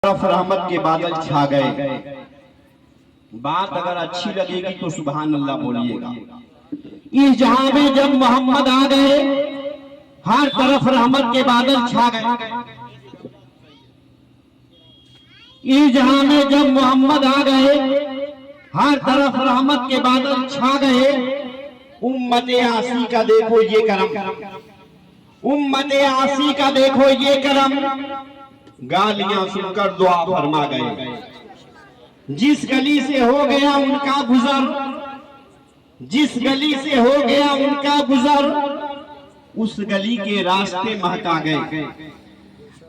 तरफ रहमत के बादल छा गए। बात अगर अच्छी लगेगी तो सुभान अल्लाह बोलिएगा। इस जहां में जब मोहम्मद आ गए, हर तरफ रहमत के बादल छा गए। इस जहां में जब मोहम्मद आ गए, हर तरफ रहमत के बादल छा गए। उम्मत आसी का देखो ये करम, उम्मत आसी का देखो ये करम, गालियां सुनकर दुआ फरमा गए। जिस गली से हो गया उनका गुजर, जिस गली से हो गया उनका गुजर, उस गली के रास्ते महका गए।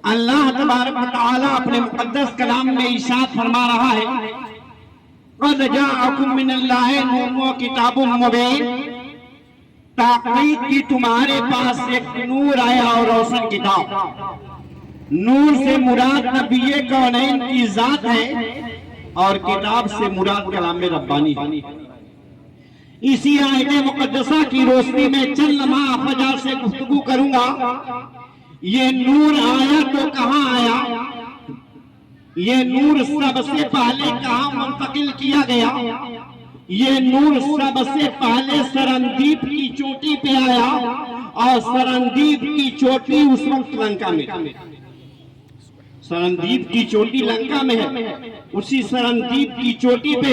अल्लाह तबारक व तआला अपने मुक़द्दस कलाम में इरशाद फरमा रहा है, क़द जाअकुम मिनल्लाहि नूरुन व किताबुम मुबीन। ताक़ीद की तुम्हारे पास एक नूर आया और रोशन किताब। नूर से मुराद नबी कौनैन की जात है और किताब से मुराद कलाम रब्बानी है। इसी आयत मुक़द्दसा की रोशनी में चंद लम्हा फजर से गुफ्तगू करूंगा। ये नूर आया तो कहां आया, ये नूर सबसे पहले कहां मुंतकिल किया गया। ये नूर सबसे पहले सरनदीप की चोटी पे आया और सरनदीप की चोटी उस वक्त लंका में, सरनदीप की चोटी लंका में है। उसी सरनदीप की चोटी पे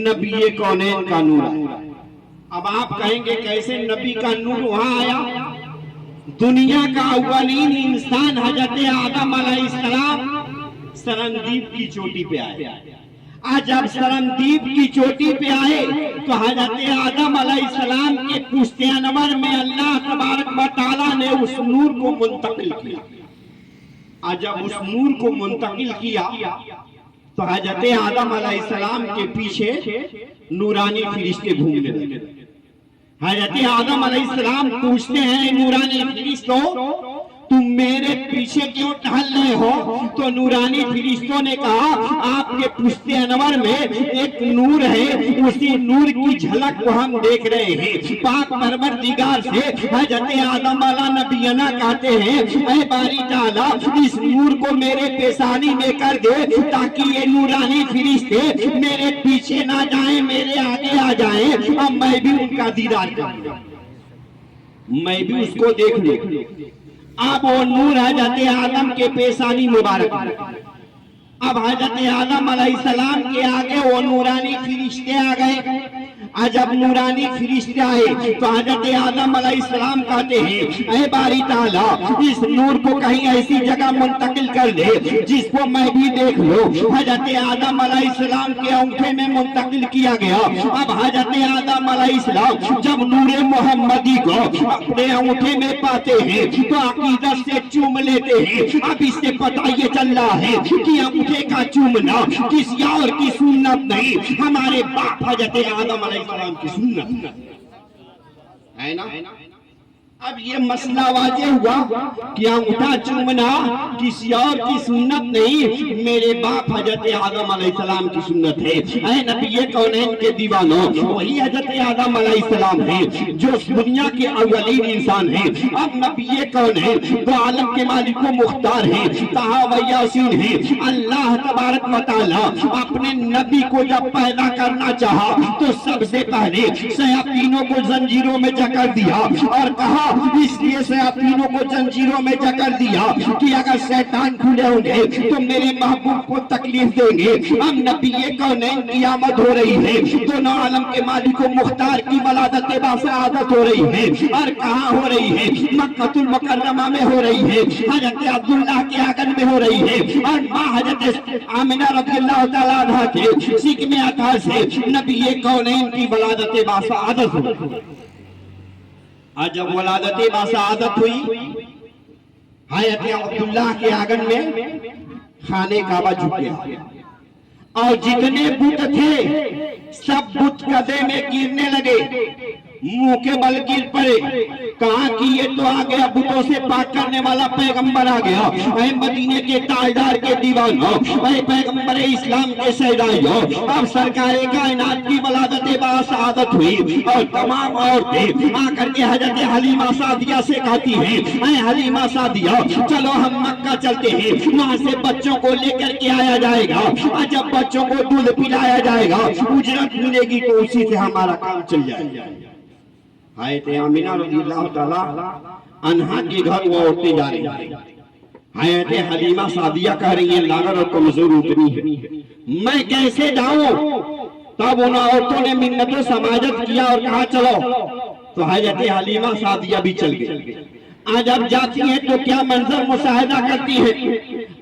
नबी कौनैन का नूर आया। अब आप कहेंगे कैसे नबी का नूर वहां आया। दुनिया का अव्वलीन इंसान हजरत आदम अलैहिस्सलाम सरनदीप की चोटी पे आए। आज जब सरनदीप की चोटी पे आए तो हजरत आदम अलैहिस्सलाम के पुश्ते अनवर में अल्लाह तबारक व तआला ने उस नूर को मुंतकिल किया। आज जब उस नूर को मुंतकिल किया तो हजरत आदम अलैहिस्सलाम के पीछे नूरानी फरिश्ते घूमने लगे। हजरत आदम अलैहिस्सलाम पूछते हैं नूरानी फरिश्तों, तुम मेरे पीछे क्यों टहल रहे हो? तो नूरानी फरिश्तों ने कहा, आपके पुश्ते अनवर में एक नूर है, उसी नूर की झलक को हम देख रहे हैं। पाक परवरदिगार से हजरत आदम वाला नबीना कहते हैं, ऐ बारी ताला इस नूर को मेरे पेशानी में कर दे ताकि ये नूरानी फरिश्ते मेरे पीछे ना जाएं, मेरे आगे आ जाएं और मैं भी उनका दीदार करूं, मैं भी उसको देख लूं। अब वो नूर हजरत आदम के पेशानी मुबारक। अब हजरत आदम अलैहिस्सलाम के आगे वो नूरानी फरिश्ते आ गए। जब नूरानी फरिश्ते आए तो हजरत आदम अलैहिस्सलाम कहते हैं, ऐ बारी ताला इस नूर को कहीं ऐसी जगह मुंतकिल कर दे जिसको मैं भी देख लूं। हजरत आदम अलैहिस्सलाम के अंगूठे में मुंतकिल किया गया। अब हजरत आदम अलैहिस्सलाम जब नूरे मोहम्मदी को अपने अंगूठे में पाते हैं तो अकीदत से चूम लेते हैं। अब इससे पता ये चल रहा है कि अंगूठे का चूमना किसी और की सुन्नत नहीं, हमारे बाप हजरत आदम अलैहिस्सलाम की सुन्नत है ना। अब ये मसला वाज़ेह हुआ कि अंगूठा चूमना किसी और की सुन्नत नहीं, मेरे बाप हजरत आदम अलैहिस्सलाम की सुन्नत है। ऐ नबी कौनैन के दीवानों, वही हजरत आदम अलैहिस्सलाम है जो दुनिया के अव्वलीन इंसान है। अब नबी कौनैन दो आलम के मालिक व मुख्तार है, ताहा व यासीन है। अल्लाह तबारक व तआला अपने नबी को जब पैदा करना चाहा तो सबसे पहले शयातीनों को जंजीरों में जकड़ दिया और कहा, इसलिए शयातीनों को जंजीरों में जकड़ दिया कि अगर शैतान खुले होंगे तो मेरे महबूब को तकलीफ देंगे। अब नबी कौनैन की आमद हो रही है, दोनों आलम के मालिक व मुख्तार की वलादत बासआदत हो रही है। और कहाँ हो रही है? मक्कतुल मुकर्रमा में हो रही है, हजरत अब्दुल्लाह के आंगन में हो रही है। और माँ हजरत आमिना रज़ियल्लाहु तआला अन्हा के सिक में अता से नबी कौनैन की वलादत बासआदत हुई। आज जब वलादत बासआदत हुई, हजरत अब्दुल्लाह के आंगन में खाने काबा झुक गया और जितने बुत थे सब बुत कदे में गिरने लगे। मुंह के बल गिर पड़े, कहा कि ये तो आ गया बुतों से पाक करने वाला पैगंबर आ गया। ऐ मदीने के ताजदार के दीवानों, ऐ पैगंबर इस्लाम के शहदाइयों, अब सरकार कायनात की वलादत बाशहादत हुई और तमाम औरतें आकर के हजरत हलीमा सादिया से कहती हैं, ऐ हलीमा सादिया चलो हम मक्का चलते हैं, वहाँ से बच्चों को लेकर के आया जाएगा और जब बच्चों को दूध पिलाया जाएगा उजरत मिलेगी तो उसी से हमारा काम चल जाएगा। हायते आमिना रज़ियल्लाहु ताला अन्हा के घर वो औरतें जा रही हैं। हायते हलीमा सादिया कह रही है लागत और कमजोर उतनी है, मैं कैसे जाऊं? तब उन औरतों ने मिन्नतों समाजत किया और कहा चलो, तो हजरत हलीमा सादिया भी चल गई। आज अब जाती है तो क्या मंजर मुशाहिदा करती है,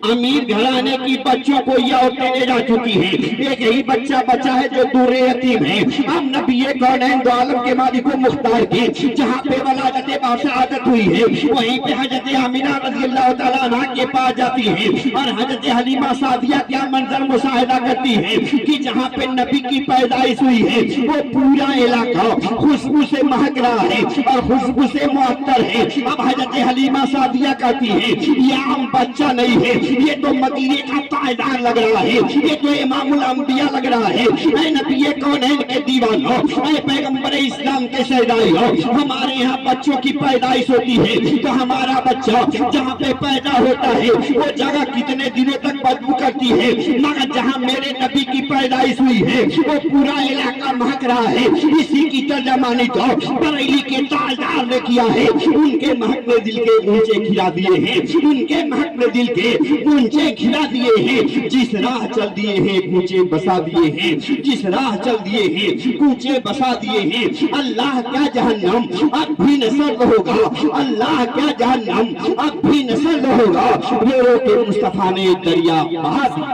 अमीर घराने की बच्चों को ये औरतें ले जा चुकी हैं। एक ही बच्चा बचा है जो दूरे यतीम है। अब नबी कौनैन दो आलम के मालिक मुख्तार की जहाँ पे वलादत बाशहादत हुई है वहीं पे हजरत आमिना रज़ियल्लाहु ताला अन्हा के पास जाती है और हजरत हलीमा सादिया क्या मंजर मुशाहिदा करती है कि जहाँ पे नबी की पैदाइश हुई है वो पूरा इलाका खुशबू से महक रहा है और खुशबू से मुअत्तर है। अब हजरत हलीमा सादिया कहती है ये आम बच्चा नहीं है, ये तो मदीने का ताजदार लग रहा है, ये तो इमामुल अंबिया लग रहा है। ऐ नबी कौनैन के दीवानों, ऐ पैगंबर इस्लाम के शहदाइयों, हमारे यहाँ बच्चों की पैदाइश होती है तो हमारा बच्चा जहाँ पे पैदा होता है वो जगह कितने दिनों तक बदबू करती है, मगर जहाँ मेरे नबी की पैदाइश हुई है वो पूरा इलाका महक रहा है। इसी की तर्जमानी तो बरेली के ताजदार ने किया है, उनके महक ने दिल के ऊंचे खिला दिए हैं, उनके महक ने दिल के ऊंचे खिला दिए हैं। जिस राह चल दिए हैं ऊंचे बसा दिए हैं, जिस राह चल दिए हैं ऊंचे बसा दिए हैं। अल्लाह क्या जहन्नम अब भी न सर्द होगा, अल्लाह क्या जहन्नम अब भी न सर्द होगा। रो के मुस्तफा ने दरिया बहा दिया।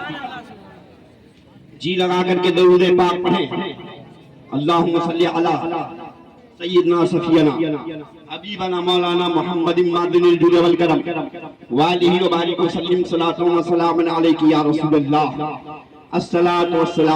जी लगा करके दरूद पाक पढ़े, अल्लाहुम्मा सल्ली अला सय्यिदना सफियना हबीबना मौलाना मुहम्मद मादिनिल जुद वल करम वालिहि व बारिक व सल्लिम सलातु व सलामुन अलैका या रसूलल्लाह। अस्सलातु वस्सलाम।